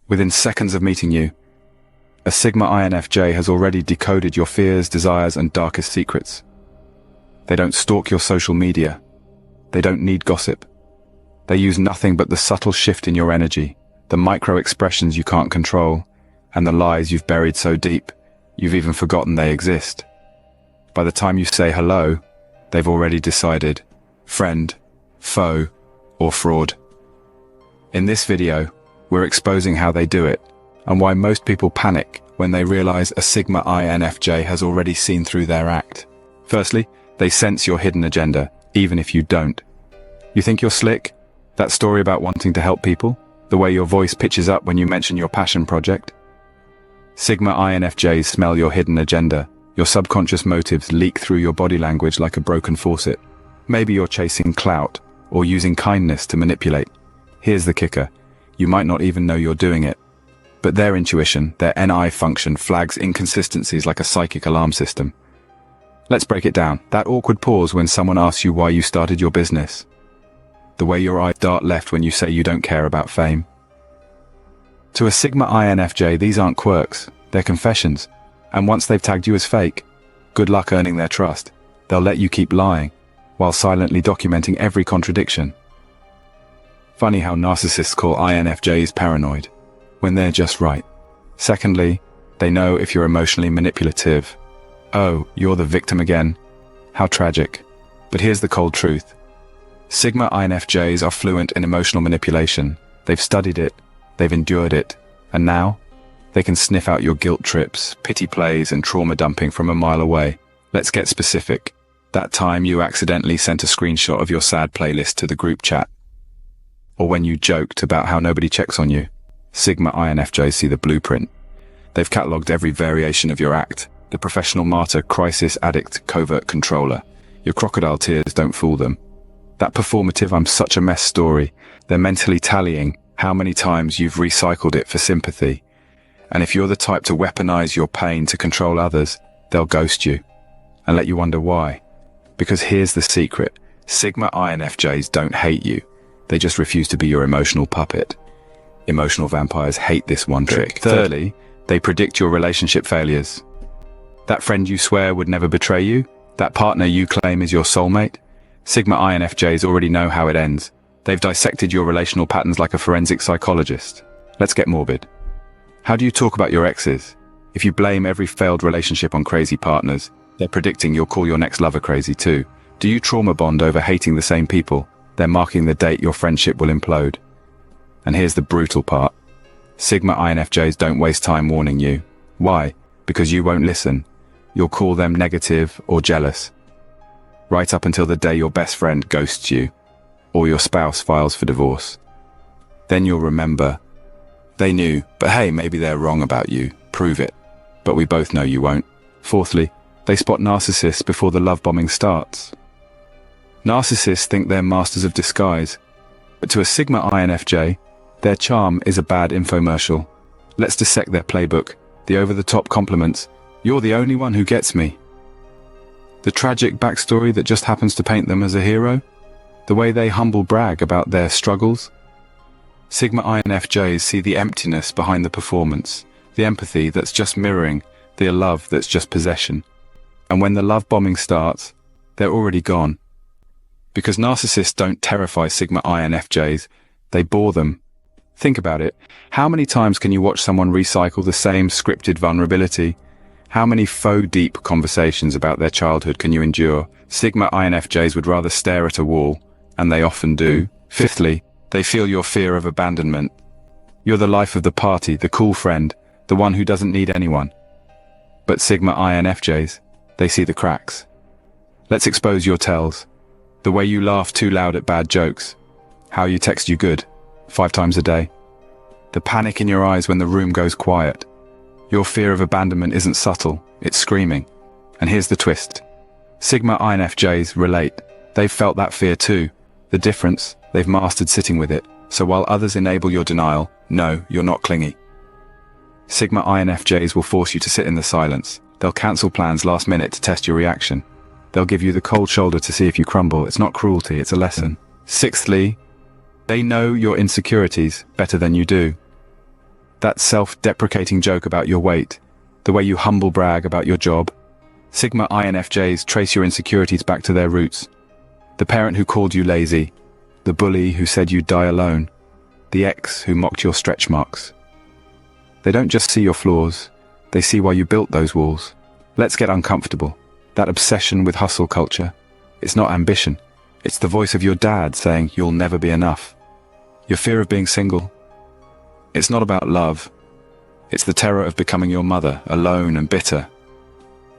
within seconds of meeting you. A Sigma INFJ has already decoded your fears, desires, and darkest secrets. They don't stalk your social media. They don't need gossip. They use nothing but the subtle shift in your energy, the micro expressions you can't control, and the lies you've buried so deep, you've even forgotten they exist. By the time you say hello, they've already decided, friend, foe, or fraud. In this video, we're exposing how they do it, and why most people panic when they realize a Sigma INFJ has already seen through their act. Firstly, they sense your hidden agenda, even if you don't. You think you're slick? That story about wanting to help people? The way your voice pitches up when you mention your passion project? Sigma INFJs smell your hidden agenda. Your subconscious motives leak through your body language like a broken faucet. Maybe you're chasing clout, or using kindness to manipulate. Here's the kicker. You might not even know you're doing it. But their intuition, their NI function, flags inconsistencies like a psychic alarm system. Let's break it down. That awkward pause when someone asks you why you started your business. The way your eyes dart left when you say you don't care about fame. To a Sigma INFJ, these aren't quirks, they're confessions. And once they've tagged you as fake, good luck earning their trust. They'll let you keep lying, while silently documenting every contradiction. Funny how narcissists call INFJs paranoid, when they're just right. Secondly, they know if you're emotionally manipulative. Oh, you're the victim again. How tragic. But here's the cold truth. Sigma INFJs are fluent in emotional manipulation. They've studied it, they've endured it, and now they can sniff out your guilt trips, pity plays, and trauma dumping from a mile away. Let's get specific. That time you accidentally sent a screenshot of your sad playlist to the group chat. Or when you joked about how nobody checks on you. Sigma INFJs see the blueprint. They've catalogued every variation of your act. The professional martyr, crisis addict, covert controller. Your crocodile tears don't fool them. That performative I'm such a mess story, they're mentally tallying how many times you've recycled it for sympathy. And if you're the type to weaponize your pain to control others, they'll ghost you and let you wonder why. Because here's the secret. Sigma INFJs don't hate you. They just refuse to be your emotional puppet. Emotional vampires hate this one trick. Thirdly, they predict your relationship failures. That friend you swear would never betray you? That partner you claim is your soulmate? Sigma INFJs already know how it ends. They've dissected your relational patterns like a forensic psychologist. Let's get morbid. How do you talk about your exes? If you blame every failed relationship on crazy partners, they're predicting you'll call your next lover crazy too. Do you trauma bond over hating the same people? They're marking the date your friendship will implode. And here's the brutal part. Sigma INFJs don't waste time warning you. Why? Because you won't listen. You'll call them negative or jealous. Right up until the day your best friend ghosts you, or your spouse files for divorce. Then you'll remember. They knew, but hey, maybe they're wrong about you. Prove it. But we both know you won't. Fourthly, they spot narcissists before the love bombing starts. Narcissists think they're masters of disguise, but to a Sigma INFJ, their charm is a bad infomercial. Let's dissect their playbook. The over-the-top compliments. You're the only one who gets me. The tragic backstory that just happens to paint them as a hero? The way they humble brag about their struggles? Sigma INFJs see the emptiness behind the performance, the empathy that's just mirroring, the love that's just possession. And when the love bombing starts, they're already gone. Because narcissists don't terrify Sigma INFJs, they bore them. Think about it. How many times can you watch someone recycle the same scripted vulnerability? How many faux deep conversations about their childhood can you endure? Sigma INFJs would rather stare at a wall, and they often do. Fifthly, they feel your fear of abandonment. You're the life of the party, the cool friend, the one who doesn't need anyone. But Sigma INFJs, they see the cracks. Let's expose your tells. The way you laugh too loud at bad jokes. How you text you good, 5 times a day. The panic in your eyes when the room goes quiet. Your fear of abandonment isn't subtle, it's screaming. And here's the twist. Sigma INFJs relate. They've felt that fear too. The difference, they've mastered sitting with it. So while others enable your denial, no, you're not clingy. Sigma INFJs will force you to sit in the silence. They'll cancel plans last minute to test your reaction. They'll give you the cold shoulder to see if you crumble. It's not cruelty, it's a lesson. Sixthly, they know your insecurities better than you do. That self-deprecating joke about your weight, the way you humble brag about your job. Sigma INFJs trace your insecurities back to their roots. The parent who called you lazy, the bully who said you'd die alone, the ex who mocked your stretch marks. They don't just see your flaws, they see why you built those walls. Let's get uncomfortable. That obsession with hustle culture, it's not ambition. It's the voice of your dad saying you'll never be enough. Your fear of being single, it's not about love. It's the terror of becoming your mother, alone and bitter.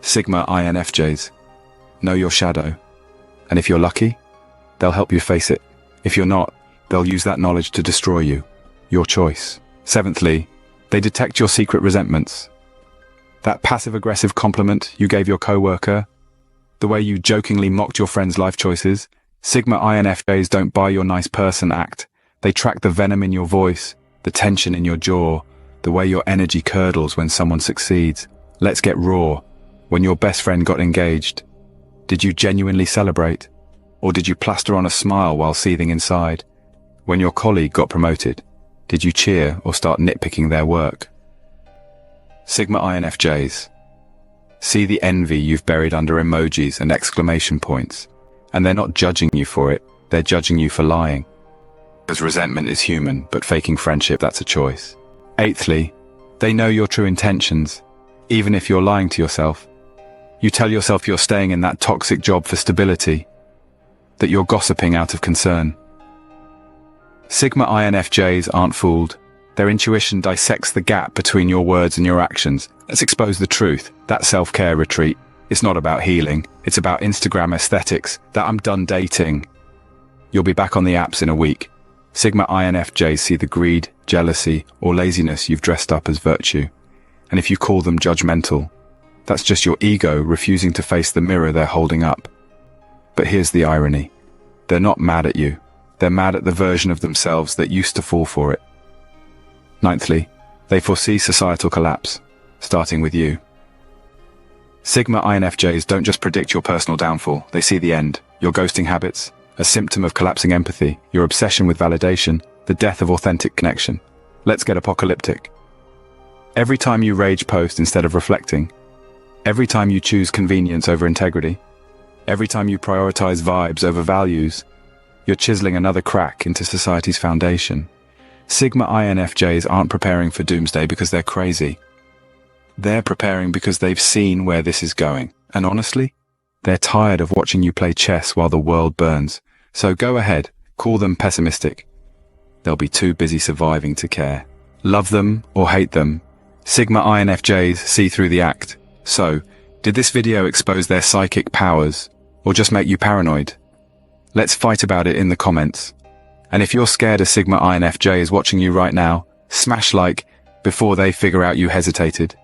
Sigma INFJs, know your shadow. And if you're lucky, they'll help you face it. If you're not, they'll use that knowledge to destroy you. Your choice. Seventhly, they detect your secret resentments. That passive-aggressive compliment you gave your coworker, the way you jokingly mocked your friend's life choices. Sigma INFJs don't buy your nice person act. They track the venom in your voice, the tension in your jaw, the way your energy curdles when someone succeeds. Let's get raw. When your best friend got engaged, did you genuinely celebrate? Or did you plaster on a smile while seething inside? When your colleague got promoted, did you cheer or start nitpicking their work? Sigma INFJs, see the envy you've buried under emojis and exclamation points. And they're not judging you for it, they're judging you for lying. Because resentment is human, but faking friendship, that's a choice. Eighthly, they know your true intentions, even if you're lying to yourself. You tell yourself you're staying in that toxic job for stability, that you're gossiping out of concern. Sigma INFJs aren't fooled. Their intuition dissects the gap between your words and your actions. Let's expose the truth. That self-care retreat, it's not about healing. It's about Instagram aesthetics, that I'm done dating. You'll be back on the apps in a week. Sigma INFJs see the greed, jealousy, or laziness you've dressed up as virtue. And if you call them judgmental, that's just your ego refusing to face the mirror they're holding up. But here's the irony. They're not mad at you. They're mad at the version of themselves that used to fall for it. Ninthly, they foresee societal collapse, starting with you. Sigma INFJs don't just predict your personal downfall, they see the end, your ghosting habits, a symptom of collapsing empathy, your obsession with validation, the death of authentic connection. Let's get apocalyptic. Every time you rage post instead of reflecting, every time you choose convenience over integrity, every time you prioritize vibes over values, you're chiseling another crack into society's foundation. Sigma INFJs aren't preparing for doomsday because they're crazy. They're preparing because they've seen where this is going. And honestly, they're tired of watching you play chess while the world burns. So go ahead, call them pessimistic. They'll be too busy surviving to care. Love them or hate them, Sigma INFJs see through the act. So, did this video expose their psychic powers, or just make you paranoid? Let's fight about it in the comments. And if you're scared a Sigma INFJ is watching you right now, smash like before they figure out you hesitated.